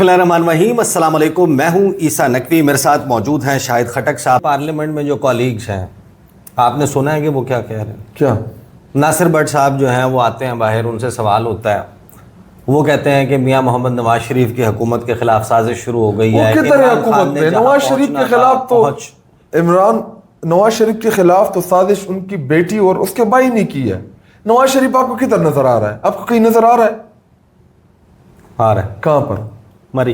बिस्मिल्लाहिर्रहमानिर्रहीम, अस्सलाम वालेकुम। मैं हूं ईसा नकवी, मेरे साथ मौजूद हैं शाहिद खटक साहब। पार्लियामेंट में जो कॉलीग्स हैं, आपने सुना है कि वो क्या कह रहे हैं? क्या? नासिर भट्ट साहब जो हैं वो आते हैं बाहर, उनसे सवाल होता है, वो कहते हैं कि मियां मोहम्मद नवाज शरीफ की हुकूमत के खिलाफ साजिश शुरू हो गई है। हुकूमत में नवाज शरीफ के खिलाफ तो इमरान नवाज शरीफ के खिलाफ तो साजिश उनकी बेटी और उसके भाई ने की है। नवाज शरीफ आपको किधर नजर आ रहा है? आपको कहीं नजर आ रहा है? आ रहा है। कहाँ पर? मरी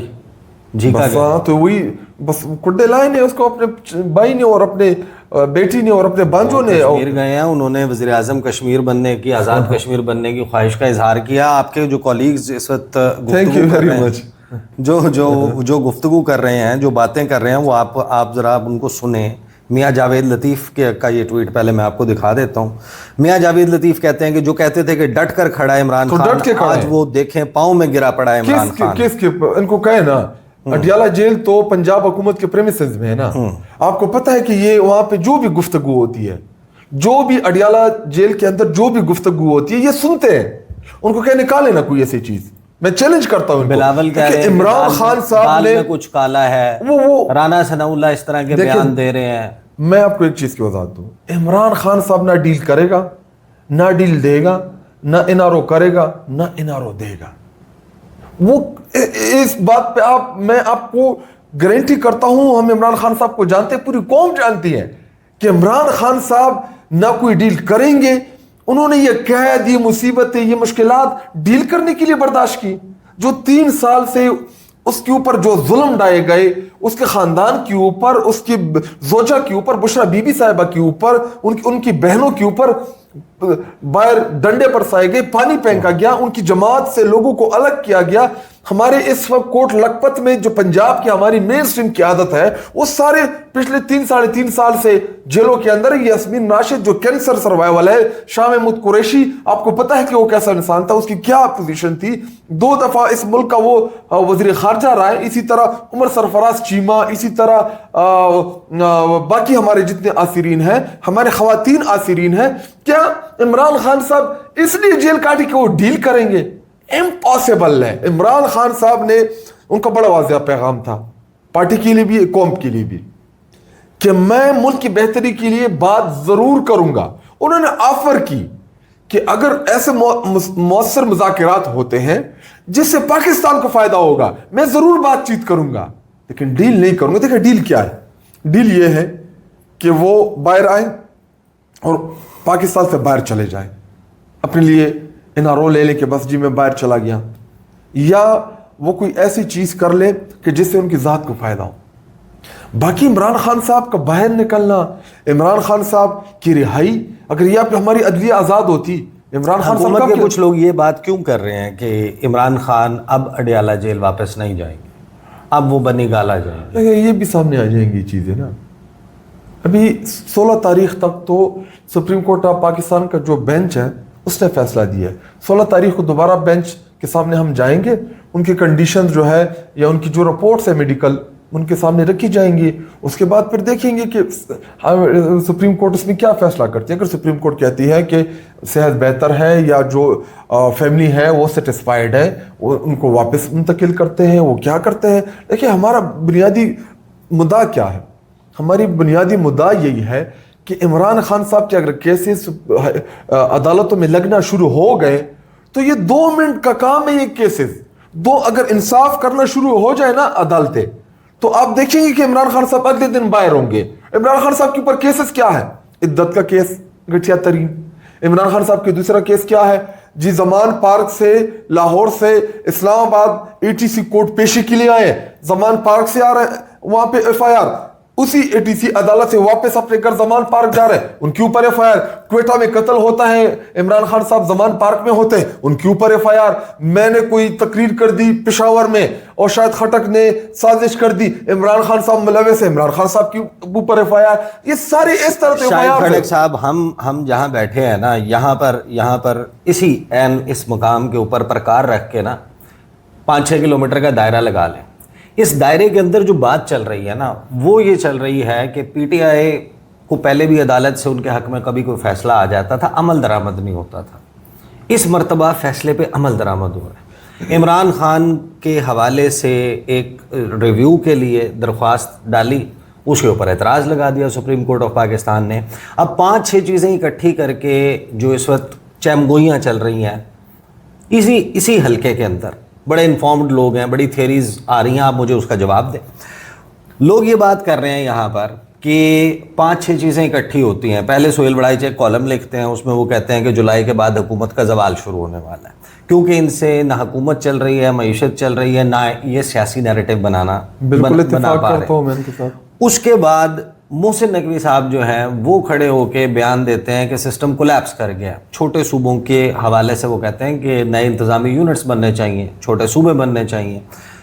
जी का तो वही बस कुड्डे लाए ने उसको, अपने भाई ने और अपने बेटी ने और अपने बांजों ने कश्मीर गए हैं। उन्होंने वज़ीर आज़म कश्मीर बनने की, आज़ाद कश्मीर बनने की ख्वाहिश का इजहार किया। आपके जो कॉलीग्स इस वक्त थैंक यू वेरी मच जो गुफ्तगू कर रहे हैं, जो बातें कर रहे हैं, वो आप ज़रा उनको सुने। मियाँ जावेद लतीफ़ का ये ट्वीट पहले मैं आपको दिखा देता हूँ। मियाँ जावेद लतीफ़ कहते हैं कि जो कहते थे कि डट कर खड़ा है इमरान खान, आज वो देखें पाँव में गिरा पड़ा है इमरान खान। इनको कहे ना, अडियाला जेल तो पंजाब हुकूमत के प्रेमिसेस में है ना। आपको पता है कि ये वहां पे जो भी गुफ्तगू होती है, जो भी अडियाला जेल के अंदर जो भी गुफ्तगू होती है, ये सुनते हैं। उनको कहे निकाले ना कोई ऐसी चीज। मैं चैलेंज करता हूँ बिलावल कह रहे हैं इमरान खान साहब ने कुछ काला है, वो राना सनाउल्लाह इस तरह के बयान दे रहे हैं। मैं आपको एक चीज की वजाहत दूं, इमरान खान साहब ना डील करेगा, ना डील देगा, ना एनआरओ करेगा, ना एनआरओ देगा। वो इस बात पे मैं आपको गारंटी करता हूं, हम इमरान खान साहब को जानते हैं, पूरी कौम जानती है कि इमरान खान साहब ना कोई डील करेंगे। उन्होंने ये कैद, ये मुसीबतें, ये मुश्किलात डील करने के लिए बर्दाश्त की। जो 3 साल से उसके ऊपर जो जुल्म डाले गए, उसके खानदान के ऊपर, उसकी जोजा के ऊपर, बुशरा बीबी साहिबा के ऊपर, उनकी बहनों के ऊपर बाहर डंडे बरसाए गए, पानी फेंका गया, उनकी जमात से लोगों को अलग किया गया। हमारे इस वक्त कोट लखपत में जो पंजाब की हमारी मेन स्ट्रीम की आदत है, वो सारे पिछले 3-3.5 साल से जेलों के अंदर। यास्मीन राशिद जो कैंसर सर्वाइवल है, शाह महमूद कुरैशी, आपको पता है कि वो कैसा इंसान था, उसकी क्या पोजीशन थी। 2 दफा इस मुल्क का वो वजीर खारजा रहा है। इसी तरह उमर सरफराज चीमा, इसी तरह बाकी हमारे जितने आसिरीन हैं, हमारे खवातीन आसिरीन हैं। क्या इमरान खान साहब इसलिए जेल काटी कि वो डील करेंगे? इम्पॉसिबल है। इमरान खान साहब ने, उनका बड़ा वाज़ेह पैगाम था पार्टी के लिए भी, कौम के लिए भी, कि मैं मुल्क की बेहतरी के लिए बात जरूर करूंगा। उन्होंने ऑफर की कि अगर ऐसे मौसर मुज़ाकरात होते हैं जिससे पाकिस्तान को फायदा होगा, मैं जरूर बातचीत करूंगा, लेकिन डील नहीं करूंगा। देखिए डील क्या है? डील ये है कि वो बाहर आए और पाकिस्तान से बाहर चले जाए, अपने लिए एनआरओ ले के बस जी मैं बाहर चला गया, या वो कोई ऐसी चीज कर ले कि जिससे उनकी जात को फायदा हो। बाकी इमरान खान साहब का बाहर निकलना, इमरान खान साहब की रिहाई, अगर ये हमारी अदलिया आजाद होती, इमरान खान साहब के कुछ लोग ये बात क्यों कर रहे हैं कि इमरान खान अब अडियाला जेल वापस नहीं जाएंगे, अब वो बनी गाला जाएंगे? ये भी सामने आ जाएंगी चीजें ना। अभी 16 तारीख तक तो सुप्रीम कोर्ट ऑफ पाकिस्तान का जो बेंच है उसने फैसला दिया है। 16 तारीख को दोबारा बेंच के सामने हम जाएंगे, उनकी कंडीशंस जो है या उनकी जो रिपोर्ट्स है मेडिकल, उनके सामने रखी जाएंगी। उसके बाद फिर देखेंगे कि सुप्रीम कोर्ट उसमें क्या फैसला करती है। अगर सुप्रीम कोर्ट कहती है कि सेहत बेहतर है या जो फैमिली है वो सेटिस्फाइड है, वो उनको वापस मुंतकिल करते हैं, वो क्या करते हैं। देखिए हमारा बुनियादी मुद्दा क्या है? हमारी बुनियादी मुद्दा यही है कि इमरान खान साहब के अगर केसेस अदालतों में लगना शुरू हो गए तो ये 2 मिनट का काम है। ये केसेस अगर इंसाफ करना शुरू हो जाए ना अदालतें, तो आप देखेंगे कि इमरान खान साहब अगले दिन बाहर होंगे। इमरान खान साहब के ऊपर केसेस क्या है? इद्दत का केस घटिया तरीन। इमरान खान साहब के दूसरा केस क्या है जी? जमान पार्क से, लाहौर से इस्लामाबाद एटीसी कोर्ट पेशी के लिए आए, जमान पार्क से आ रहे हैं, वहां पे एफआईआर, उसी एटीसी अदालत से वापस अपने घर जमान पार्क जा रहे हैं, उनके ऊपर एफआईआर। क्वेटा में कत्ल होता है, इमरान खान साहब जमान पार्क में होते हैं, उनके ऊपर एफआईआर। मैंने कोई तकरीर कर दी पेशावर में और शायद खटक ने साजिश कर दी, इमरान खान साहब मुलविस है, इमरान खान साहब के ऊपर एफआईआर। ये सारे इस तरह से शायद खटक साहब, हम जहां बैठे हैं ना, यहाँ पर इसी इस मुकाम के ऊपर प्रकार रख के ना 5-6 किलोमीटर का दायरा लगा लें। इस दायरे के अंदर जो बात चल रही है ना, वो ये चल रही है कि पीटीआई को पहले भी अदालत से उनके हक में कभी कोई फैसला आ जाता था, अमल दरामद नहीं होता था। इस मर्तबा फैसले पे अमल दरामद हुआ है। عمران خان کے حوالے سے ایک ریویو کے لیے درخواست ڈالی, اس کے اوپر اعتراض لگا دیا سپریم کورٹ آف پاکستان نے. اب 5-6 چیزیں اکٹھی کر کے جو اس وقت چمگوئیاں چل رہی ہیں اسی حلقے کے اندر, بڑے انفارمڈ لوگ ہیں, بڑی تھیریز آ رہی ہیں, آپ مجھے اس کا جواب دیں. لوگ یہ بات کر رہے ہیں یہاں پر کہ 5-6 چیزیں اکٹھی ہوتی ہیں. پہلے سہیل بڑائی ایک کالم لکھتے ہیں, اس میں وہ کہتے ہیں کہ جولائی کے بعد حکومت کا زوال شروع ہونے والا ہے, کیونکہ ان سے نہ حکومت چل رہی ہے, معیشت چل رہی ہے, نہ یہ سیاسی نیریٹو بنا پا رہے ہیں. اس کے بعد محسن نقوی صاحب جو ہیں وہ کھڑے ہو کے بیان دیتے ہیں کہ سسٹم کولیپس کر گیا. چھوٹے صوبوں کے حوالے سے وہ کہتے ہیں کہ نئے انتظامی یونٹس بننے چاہیے, چھوٹے صوبے بننے چاہیے.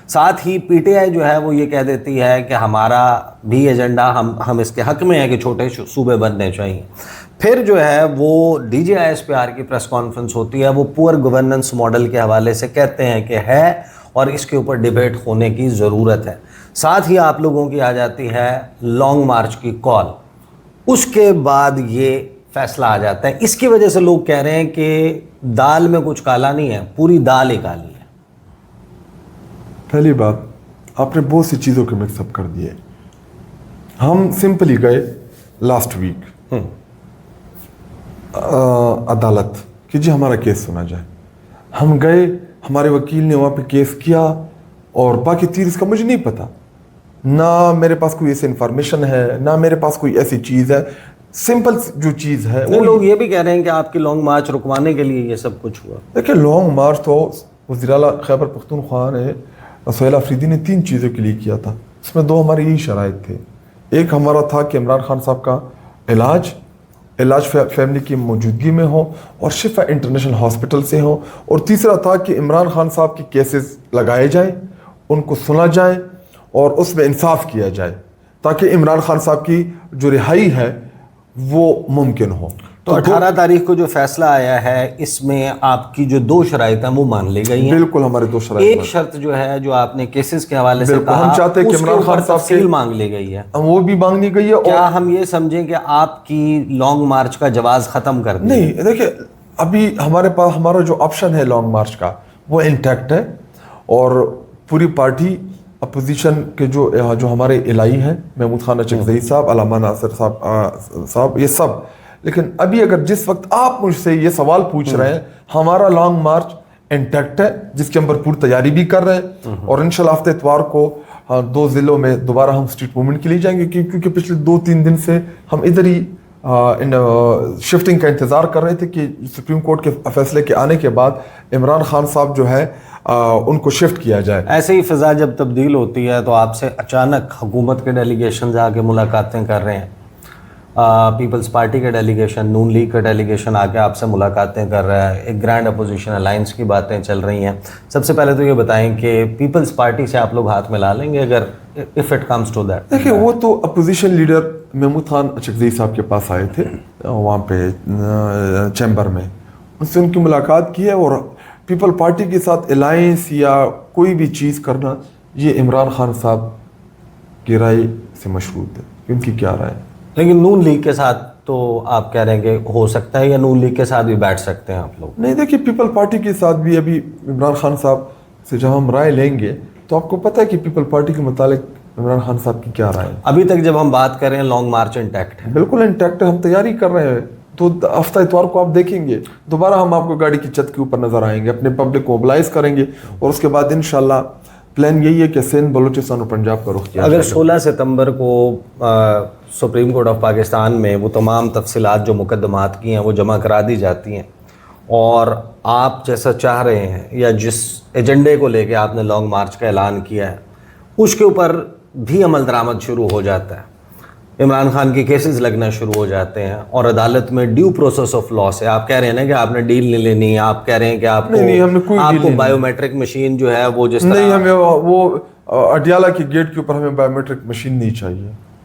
ساتھ ہی پی ٹی آئی جو ہے وہ یہ کہہ دیتی ہے کہ ہمارا بھی ایجنڈا, ہم اس کے حق میں ہے کہ چھوٹے صوبے بننے چاہیے. پھر جو ہے وہ D G I S P R کی پریس کانفرنس ہوتی ہے, وہ پور گورننس ماڈل کے حوالے سے کہتے ہیں کہ ہے اور اس کے اوپر ڈیبیٹ ہونے کی ضرورت ہے. ساتھ ہی آپ لوگوں کی آ جاتی ہے لانگ مارچ کی کال, اس کے بعد یہ فیصلہ آ جاتا ہے. اس کی وجہ سے لوگ کہہ رہے ہیں کہ دال میں کچھ کالا نہیں ہے, پوری دال ہی کالی ہے. پہلی بات, آپ نے بہت سی چیزوں کے مکس اپ کر دیے. ہم سمپلی گئے لاسٹ ویک عدالت کہ جی ہمارا کیس سنا جائے. ہم گئے, ہمارے وکیل نے وہاں پہ کیس کیا, اور باقی چیز کا مجھے نہیں پتا, نہ میرے پاس کوئی ایسی انفارمیشن ہے, نہ میرے پاس کوئی ایسی چیز ہے. سمپل جو چیز ہے وہ لوگ یہ بھی کہہ رہے ہیں کہ آپ کی لانگ مارچ رکوانے کے لیے یہ سب کچھ ہوا. دیکھیں, لانگ مارچ تو وزیر اعلیٰ خیبر پختونخوا نے, سہیل آفریدی نے 3 چیزوں کے لیے کیا تھا. اس میں 2 ہمارے یہی شرائط تھے. ایک ہمارا تھا کہ عمران خان صاحب کا علاج فیملی کی موجودگی میں ہو اور شفا انٹرنیشنل ہاسپٹل سے ہو, اور تیسرا تھا کہ عمران خان صاحب کے کیسز لگائے جائیں, ان کو سنا جائے اور اس میں انصاف کیا جائے, تاکہ عمران خان صاحب کی جو رہائی ہے وہ ممکن ہو. تو 18 تاریخ کو جو فیصلہ آیا ہے اس میں آپ کی جو 2 شرائط ہیں وہ مان لی گئی ہیں. بالکل ہمارے 2 شرائط. ایک شرط جو ہے جو آپ نے کیسز کے حوالے سے کہا, ہم چاہتے ہیں کہ عمران خان صاحب تفصیل مانگ لی گئی ہے, وہ بھی مانگنی گئی ہے. کیا ہم یہ سمجھیں کہ آپ کی لانگ مارچ کا جواز ختم کر دیا؟ نہیں, دیکھیں ابھی ہمارے پاس ہمارا جو آپشن ہے لانگ مارچ کا وہ انٹیکٹ ہے, اور پوری پارٹی اپوزیشن کے جو ہمارے الہی ہیں, محمود خان اچکزئی صاحب, علامہ ناصر صاحب, یہ سب. لیکن ابھی اگر جس وقت آپ مجھ سے یہ سوال پوچھ رہے ہیں, ہمارا لانگ مارچ انٹیکٹ ہے, جس کے ہم بھرپور تیاری بھی کر رہے ہیں, اور انشاءاللہ ہفتے اتوار کو 2 ضلعوں میں دوبارہ ہم اسٹریٹ موومنٹ کے لیے جائیں گے, کیونکہ پچھلے 2-3 دن سے ہم ادھر ہی شفٹنگ کا انتظار کر رہے تھے کہ سپریم کورٹ کے فیصلے کے آنے کے بعد عمران خان صاحب جو ہے ان کو شفٹ کیا جائے. ایسے ہی فضا جب تبدیل ہوتی ہے تو آپ سے اچانک حکومت کے ڈیلیگیشن آ کے ملاقاتیں کر رہے ہیں, پیپلز پارٹی کا ڈیلیگیشن, نون لیگ کا ڈیلیگیشن آ کے آپ سے ملاقاتیں کر رہا ہے, ایک گرینڈ اپوزیشن الائنس کی باتیں چل رہی ہیں. سب سے پہلے تو یہ بتائیں کہ پیپلز پارٹی سے آپ لوگ ہاتھ ملا لیں گے اگر if it comes to that؟ دیکھیں, وہ تو اپوزیشن لیڈر محمود خان اچکزئی صاحب کے پاس آئے تھے وہاں پہ چیمبر میں, ان سے ان کی ملاقات کی ہے, اور پیپل پارٹی کے ساتھ الائنس یا کوئی بھی چیز کرنا یہ عمران خان صاحب کی رائے سے مشروط ہے, ان کی کیا رائے ہے. لیکن نون لیگ کے ساتھ تو آپ کہہ رہے ہیں کہ ہو سکتا ہے, یا نون لیگ کے ساتھ بھی بیٹھ سکتے ہیں آپ لوگ؟ نہیں, دیکھیے پیپل پارٹی کے ساتھ بھی ابھی عمران خان صاحب سے جب ہم رائے لیں گے تو آپ کو پتہ ہے کہ پیپل پارٹی کے متعلق عمران خان صاحب کی کیا رائے ہے. ابھی تک جب ہم بات کر رہے ہیں لانگ مارچ انٹیکٹ ہے؟ بالکل انٹیکٹ ہے, ہم تیاری کر رہے ہیں. تو ہفتہ اتوار کو آپ دیکھیں گے دوبارہ ہم آپ کو گاڑی کی چھت کے اوپر نظر آئیں گے, اپنے پبلک کو موبلائز کریں گے, اور اس کے بعد انشاءاللہ پلان یہی ہے کہ سندھ, بلوچستان اور پنجاب کا رخ کیا اگر 16 ستمبر کو سپریم کورٹ آف پاکستان میں وہ تمام تفصیلات جو مقدمات کی ہیں وہ جمع کرا دی جاتی ہیں, اور آپ جیسا چاہ رہے ہیں یا جس ایجنڈے کو لے کے آپ نے لانگ مارچ کا اعلان کیا ہے اس کے اوپر بھی عمل درآمد شروع ہو جاتا ہے, عمران خان کے کیسز لگنا شروع ہو جاتے ہیں, اور عدالت میں ڈیو پروسیس آف لاس ہے. آپ کہہ رہے ہیں نا کہ آپ نے ڈیل نہیں لینی, آپ کہہ رہے ہیں کہ آپ کو بایو میٹرک مشین جو ہے وہ جس طرح نہیں, ہمیں وہ اڈیالہ کی گیٹ کے اوپر ہمیں بایو میٹرک مشین نہیں چاہیے.